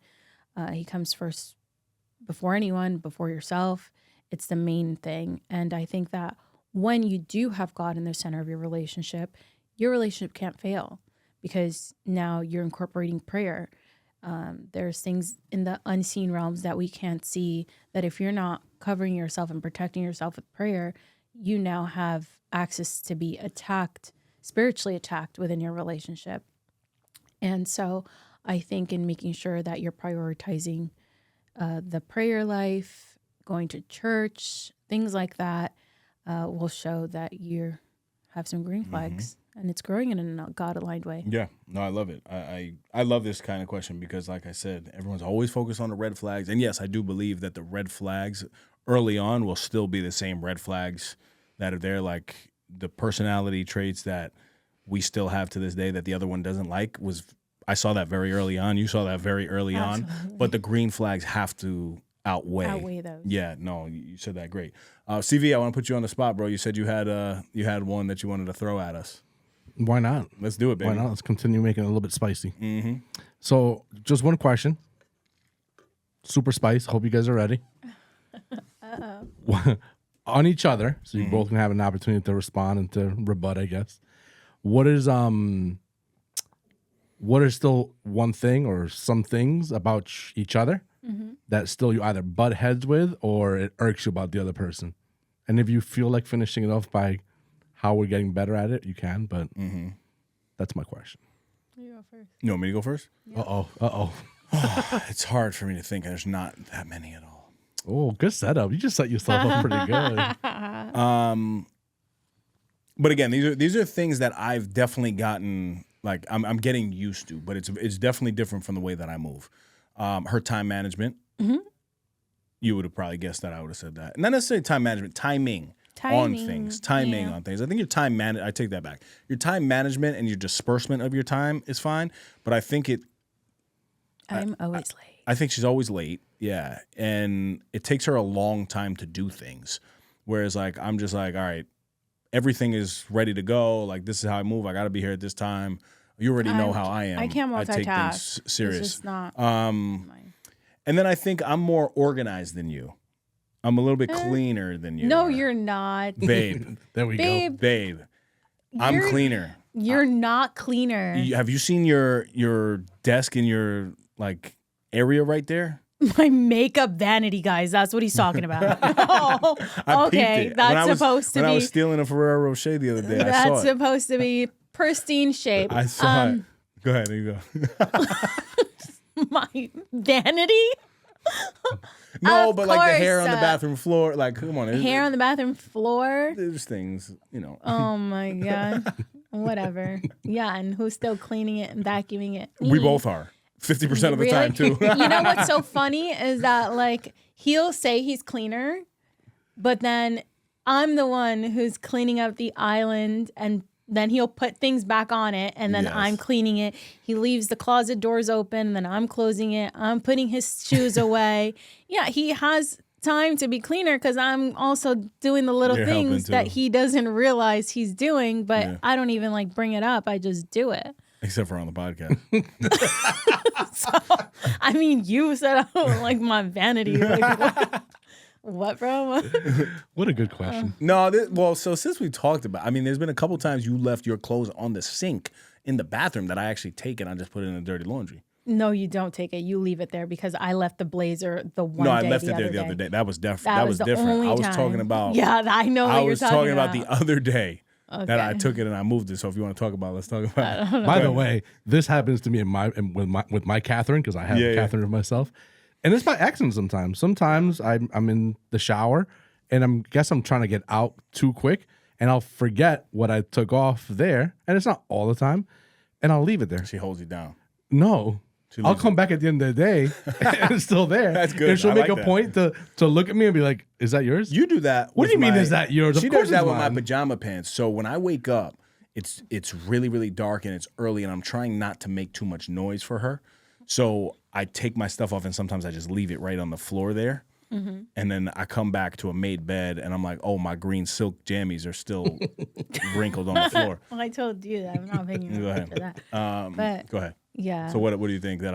He comes first before anyone, before yourself. It's the main thing. And I think that when you do have God in the center of your relationship can't fail, because now you're incorporating prayer. There's things in the unseen realms that we can't see, that if you're not covering yourself and protecting yourself with prayer, you now have access to be spiritually attacked within your relationship. And so I think in making sure that you're prioritizing the prayer life, going to church, things like that, will show that you have some green flags. And it's growing in a God-aligned way. Yeah. No, I love it. I love this kind of question because, like I said, everyone's always focused on the red flags. And yes, I do believe that the red flags early on will still be the same red flags that are there, like the personality traits that we still have to this day that the other one doesn't like. I saw that very early on. You saw that very early on. But the green flags have to outweigh those. Yeah, no, you said that great. CV, I want to put you on the spot, bro. You said you had one that you wanted to throw at us. Why not? Let's do it, baby. Why not? Let's continue making it a little bit spicy. So, just one question. Super spice. Hope you guys are ready. On each other, so you both can have an opportunity to respond and to rebut, I guess. What is still one thing or some things about each other that still you either butt heads with or it irks you about the other person? And if you feel like finishing it off by how we're getting better at it, you can, but that's my question. You go first. You want me to go first? Yeah. Uh-oh. It's hard for me to think. There's not that many at all. Oh, good setup. You just set yourself up pretty good. But again, these are things that I've definitely gotten, like I'm getting used to, but it's definitely different from the way that I move. Her time management. You would have probably guessed that I would have said that. Not necessarily time management, timing on things. On things. I think your time I take that back. Your time management and your disbursement of your time is fine, but I think I'm always late. I think she's always late, yeah. And it takes her a long time to do things. Whereas, like, I'm just like, all right, everything is ready to go. Like, this is how I move. I got to be here at this time. You already know how I am. I can't multitask. I take things serious. It's just not mine. And then I think I'm more organized than you. I'm a little bit cleaner than you. No, you're not. Babe. There we go. Babe. I'm cleaner. You're not cleaner. Have you seen your desk in your, like, area right there? My makeup vanity, guys. That's what he's talking about. I okay, that's supposed to be. When I was stealing a Ferrero Rocher the other day, I saw it. That's supposed to be pristine shape. I saw it. Go ahead, there you go. My vanity? No, Of but like the course, hair on the bathroom floor. Like, come on. Hair on the bathroom floor? There's things, you know. Oh, my God. Whatever. Yeah, and who's still cleaning it and vacuuming it? We both are. 50% of the time, too. You know what's so funny is that, like, he'll say he's cleaner, but then I'm the one who's cleaning up the island, and then he'll put things back on it, and then I'm cleaning it. He leaves the closet doors open, and then I'm closing it. I'm putting his shoes away. Yeah, he has time to be cleaner because I'm also doing the little things that he doesn't realize he's doing, but I don't even, like, bring it up. I just do it. Except for on the podcast. So, I mean, you said I don't like my vanity. Like, what, bro? What a good question. No, so since we talked about, I mean, there's been a couple times you left your clothes on the sink in the bathroom that I actually take it and I just put it in the dirty laundry. No, you don't take it. You leave it there because I left the blazer the one day. No, I left it there the other day. That was different. That was different. I was talking about. Yeah, I know what you're talking about. I was talking about the other day. Okay. That I took it and I moved it. So if you want to talk about it, let's talk about it. By the way, this happens to me with my Catherine, because I have a Catherine myself. And it's by accident sometimes. Sometimes I'm in the shower and I'm trying to get out too quick and I'll forget what I took off there. And it's not all the time. And I'll leave it there. She holds you down. No. I'll come back at the end of the day and it's still there. That's good. And she'll make like a point to look at me and be like, is that yours? You do that. What do you mean is that yours? She Of course does that it's with my mine. pajama pants. So when I wake up, it's really, really dark and it's early and I'm trying not to make too much noise for her. So I take my stuff off and sometimes I just leave it right on the floor there. Mm-hmm. And then I come back to a made bed and I'm like, oh, my green silk jammies are still wrinkled on the floor. Well, I told you that. I'm not paying you Go ahead. for that. But Go ahead. yeah. So what do you think that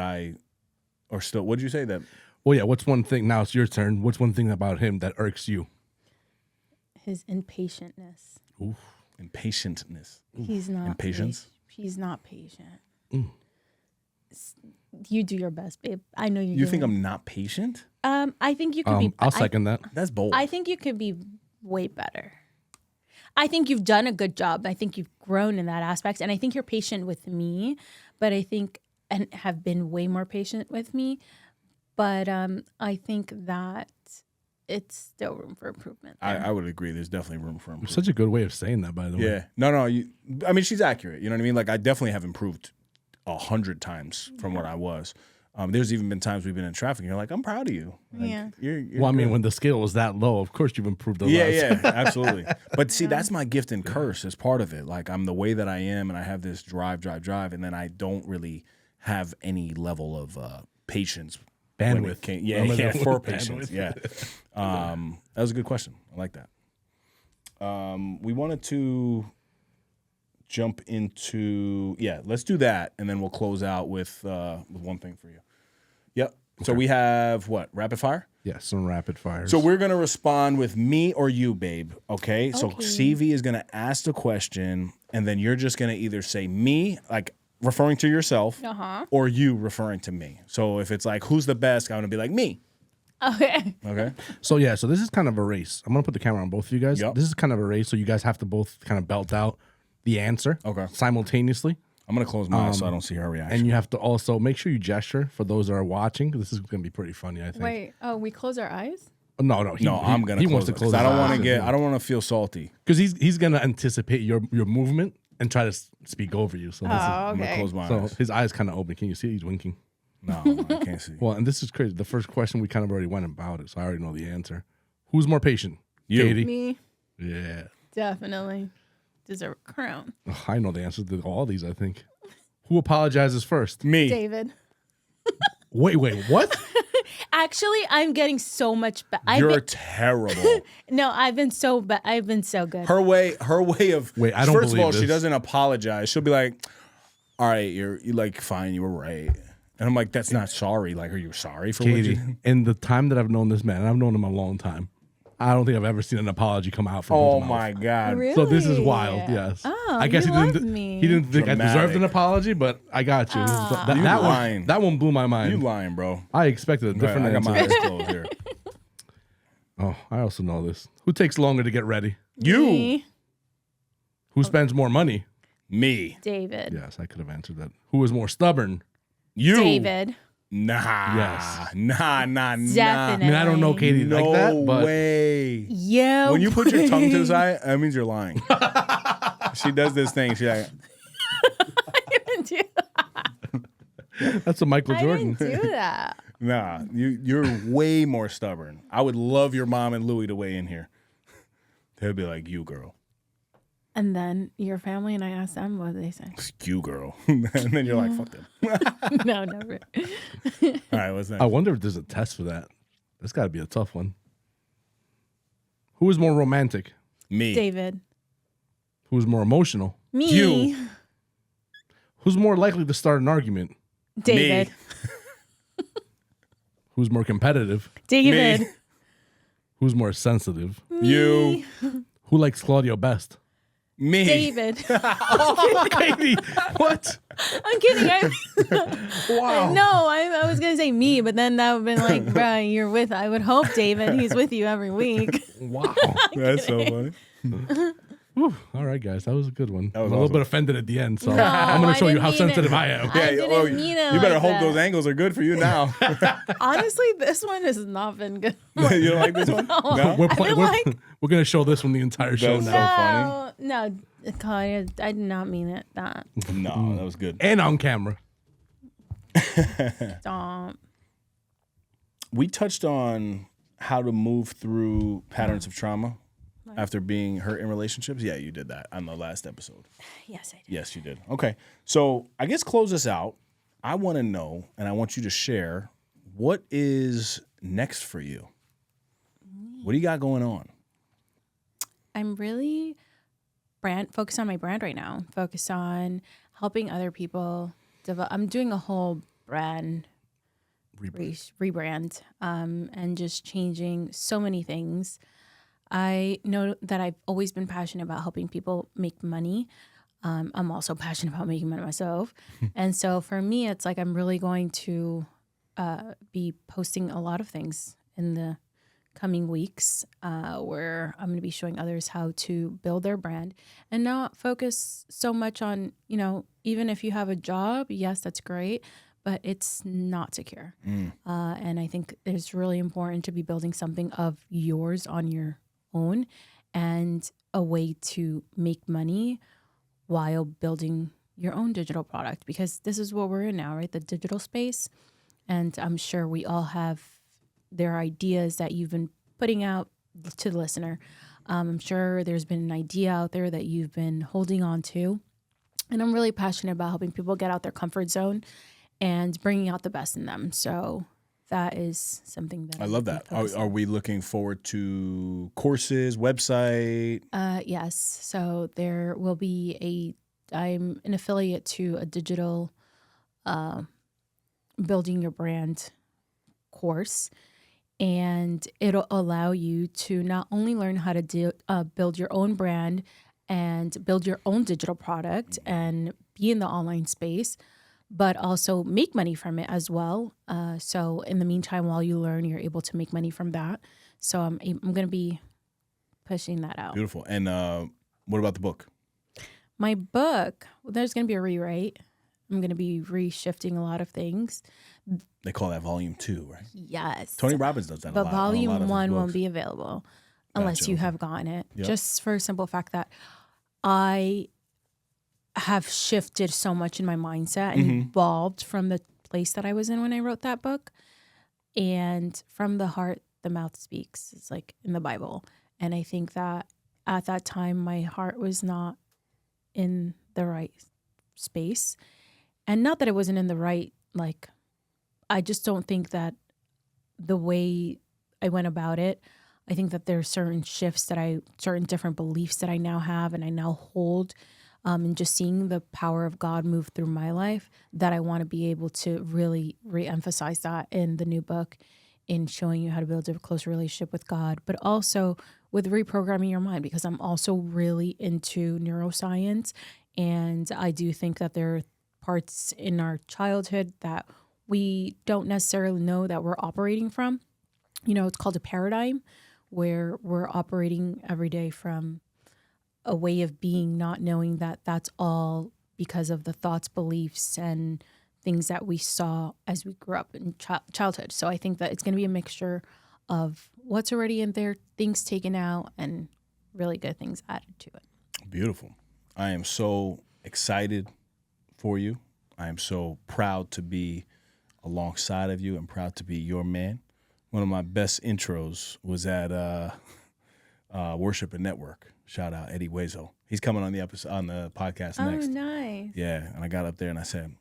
what did you say that? Well, yeah, what's one thing? Now it's your turn. What's one thing about him that irks you? His impatientness. Oof. Impatientness. He's not. Impatience? He's not patient. You do your best, babe. I know you. You think I'm not patient? I think you could be. I'll second that. That's bold. I think you could be way better. I think you've done a good job. I think you've grown in that aspect, and I think you're patient with me. But I think and have been way more patient with me. But I think that it's still room for improvement. I would agree. There's definitely room for improvement. Such a good way of saying that, by the way. Yeah. No. I mean, she's accurate. You know what I mean? Like, I definitely have improved 100 times from what I was. There's even been times we've been in traffic and you're like, I'm proud of you. Like, Yeah. You're Well, I mean, good. when the scale was that low, of course you've improved a lot. Yeah, absolutely. But see, that's my gift and curse as part of it. Like, I'm the way that I am and I have this drive, and then I don't really have any level of patience. when it Bandwidth. came- Yeah, Remember yeah, that for word, patience. bandwidth. Yeah. That was a good question. I like that. We wanted to jump into, let's do that, and then we'll close out with one thing for you. Yep. So we have what? Rapid fire? Yeah, some rapid fires. So we're going to respond with me or you, babe, okay? So Okay. CV is going to ask the question, and then you're just going to either say me, like referring to yourself, or you referring to me. So if it's like, who's the best, I'm going to be like, me. Okay. Okay? So this is kind of a race. I'm gonna put the camera on both of you guys. Yep. This is kind of a race, so you guys have to both kind of belt out the answer simultaneously. I'm going to close my eyes so I don't see her reaction. And you have to also make sure you gesture for those that are watching. This is going to be pretty funny, I think. Wait. Oh, we close our eyes? No, I'm going he to wants to close. I don't want to I don't want to feel salty. because he's going to anticipate your movement and try to speak over you. So, I'm going to close my so eyes. his eyes kind of open. Can you see? He's winking. No, I can't see. Well, and this is crazy. The first question we kind of already went about it, so I already know the answer. Who's more patient? You. Katie. Me, Yeah. definitely deserve a crown. Ugh, I know the answer to all these. I think. Who apologizes first? Me. David. Wait, what? Actually, I'm getting so much better. You're terrible. No, I've been so bad. I've been so good. Her way of Wait, I don't first of believe all, she this. doesn't apologize. She'll be like, all right, you're like, fine, you were right. And I'm like, that's not sorry. Like, are you sorry for what Katie, you in the time that I've known this man, and I've known him a long time, I don't think I've ever seen an apology come out from his Oh mouth. my God. Really? So this is wild. Yes. Oh, I guess you he love didn't. me. He didn't think I deserved an Dramatic. apology, but I got you. That, You that lying. one. That one blew my mind. You lying, bro. I expected a different I got my answer. eyes closed here. Oh, I also know this. Who takes longer to get ready? You. Me, Who spends more money? Me. David. Yes, I could have answered that. Who is more stubborn? You. David. Nah. Yes. Nah. Definitely. I mean, I don't know Katie No like that, but way. Yeah. When you put your tongue to the side, that means you're lying. She does this thing. She's like, that's a Michael I Jordan. didn't do that. nah, you're way more stubborn. I would love your mom and Louie to weigh in here. They'd be like, you girl. And then your family and I asked them what they say. It's you girl. And then you're like, fuck them. No, never. All right, what's next? I wonder if there's a test for that. That's got to be a tough one. Who is more romantic? Me. David. Who's more emotional? Me. You. Who's more likely to start an argument? David. Me. Who's more competitive? David. Me. Who's more sensitive? You. Who likes Claudio best? Me. David. Katie, what? I'm kidding. Wow. No, I was gonna say me, but then that would have been like, bruh, you're with. I would hope David. He's with you every week. Wow. That's so funny. Whew. All right, guys, that was a good one. That was I'm a little awesome. bit offended at the end, so No, I'm going I to show you didn't how mean sensitive it. I am. I didn't mean it you better like hope that. those angles are good for you now. Honestly, this one has not been good. You don't like this one? No? We're going to show this one the entire show That's now. so funny. No, Claudia, I did not mean it. That No, that was good. And on camera. stop. We touched on how to move through patterns of trauma after being hurt in relationships. Yeah, you did that on the last episode. Yes, I did. Yes, you did. Okay. So I guess close this out. I want to know, and I want you to share, what is next for you? What do you got going on? I'm really focused on my brand right now. Focused on helping other people develop. I'm doing a whole brand rebrand and just changing so many things. I know that I've always been passionate about helping people make money. I'm also passionate about making money myself. And so for me, it's like I'm really going to be posting a lot of things in the coming weeks where I'm going to be showing others how to build their brand and not focus so much on, even if you have a job, yes, that's great, but it's not secure. And I think it's really important to be building something of yours on your own and a way to make money while building your own digital product, because this is what we're in now, right? The digital space. And I'm sure we all have their ideas that you've been putting out to the listener. I'm sure there's been an idea out there that you've been holding on to. And I'm really passionate about helping people get out their comfort zone and bringing out the best in them. So that is something that I love that. Are we looking forward to courses, website? Yes. So there will be I'm an affiliate to a digital building your brand course, and it'll allow you to not only learn how to build your own brand and build your own digital product and be in the online space, but also make money from it as well. So in the meantime, while you learn, you're able to make money from that. So I'm going to be pushing that out. Beautiful. And what about the book? My book, there's going to be a rewrite. I'm going to be reshifting a lot of things. They call that volume 2, right? Yes. Tony Robbins does that a But lot. on a lot of volume his 1 won't books. be available unless you okay. have gotten it. Yep. Just for a simple fact that I have shifted so much in my mindset and evolved from the place that I was in when I wrote that book. And from the heart, the mouth speaks. It's like in the Bible. And I think that at that time, my heart was not in the right space. And not that it wasn't in the right, I just don't think that the way I went about it, I think that there are certain shifts certain different beliefs that I now have and I now hold, and just seeing the power of God move through my life, that I want to be able to really reemphasize that in the new book, in showing you how to build a closer relationship with God, but also with reprogramming your mind, because I'm also really into neuroscience. And I do think that there are parts in our childhood that we don't necessarily know that we're operating from. It's called a paradigm, where we're operating every day from a way of being, not knowing that that's all because of the thoughts, beliefs, and things that we saw as we grew up in childhood. So I think that it's going to be a mixture of what's already in there, things taken out, and really good things added to it. Beautiful. I am so excited for you. I am so proud to be alongside of you and proud to be your man. One of my best intros was at Worship and Network. Shout out Eddie Wezo. He's coming on the podcast next. Oh, nice. Yeah, and I got up there and I said,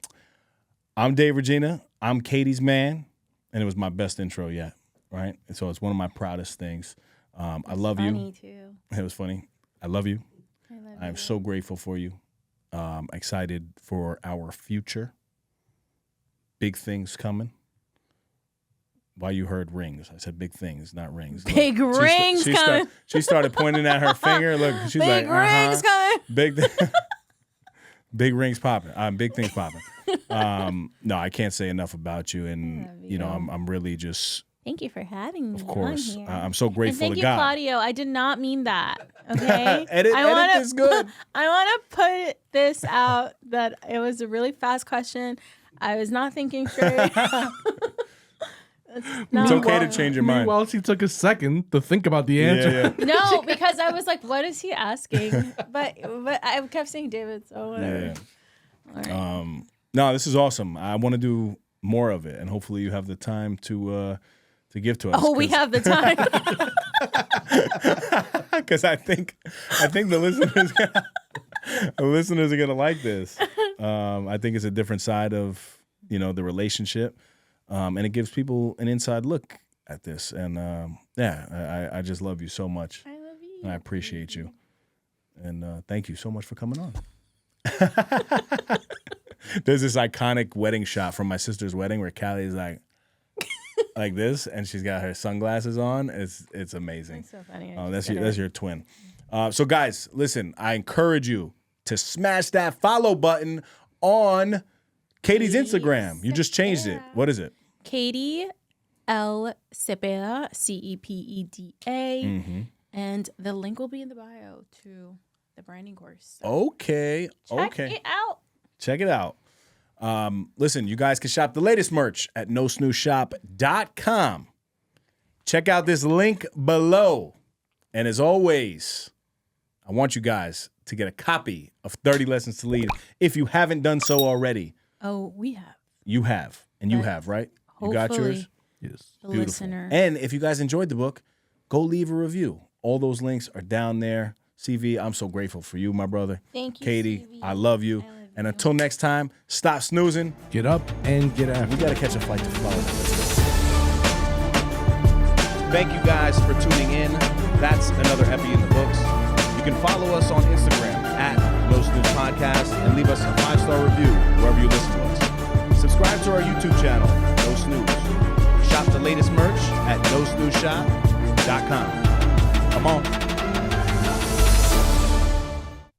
"I'm Dave Regina. I'm Katie's man," and it was my best intro yet. Right, and so it's one of my proudest things. I love Funny you. too. It was funny. I love you. I love I'm you. so grateful for you. Excited for our future. Big things coming. Why you heard rings? I said big things, not rings. Big Look, rings coming. She started pointing at her finger. Look, she's Big like, rings coming. big rings popping. Big things popping. No, I can't say enough about you, and I love you. I'm really just Thank you for having me. Of course. on here. I'm so And grateful thank to you, God. Claudio. I did not mean that. Okay. Edit this good. I want to put this out that it was a really fast question. I was not thinking straight. It's okay to change your mind. Meanwhile, she took a second to think about the answer. Yeah. No, because I was like, what is he asking? But I kept saying David, so whatever. Yeah. All right. No, this is awesome. I want to do more of it, and hopefully you have the time to give to us. Oh, we have the time. Because I think the listeners are gonna like this. I think it's a different side of the relationship, and it gives people an inside look at this. And I just love you so much. I love you. And I appreciate you, and thank you so much for coming on. There's this iconic wedding shot from my sister's wedding where Callie's like this, and she's got her sunglasses on. It's amazing. That's so funny. That's your twin. So guys, listen, I encourage you to smash that follow button on Katie's Instagram. You just changed it. What is it? Katie L. Cepeda, Cepeda. Mm-hmm. And the link will be in the bio to the branding course. So Okay. check it out. Check it out. Listen, you guys can shop the latest merch at nosnoozeshop.com. Check out this link below. And as always, I want you guys to get a copy of 30 Lessons to Lead if you haven't done so already. Oh, we have. You have. And you have, right? You got yours? Yes. The Beautiful. listener. And if you guys enjoyed the book, go leave a review. All those links are down there. CV, I'm so grateful for you, my brother. Thank you, Katie, CV. I love you. And until next time, stop snoozing. Get up and get after. We got to catch a flight to Florida. Let's go. Thank you guys for tuning in. That's another epi in the books. You can follow us on Instagram at No Snooze Podcast and leave us a 5-star review wherever you listen to us. Subscribe to our YouTube channel, No Snooze. Shop the latest merch at nosnoozeshop.com. Come on.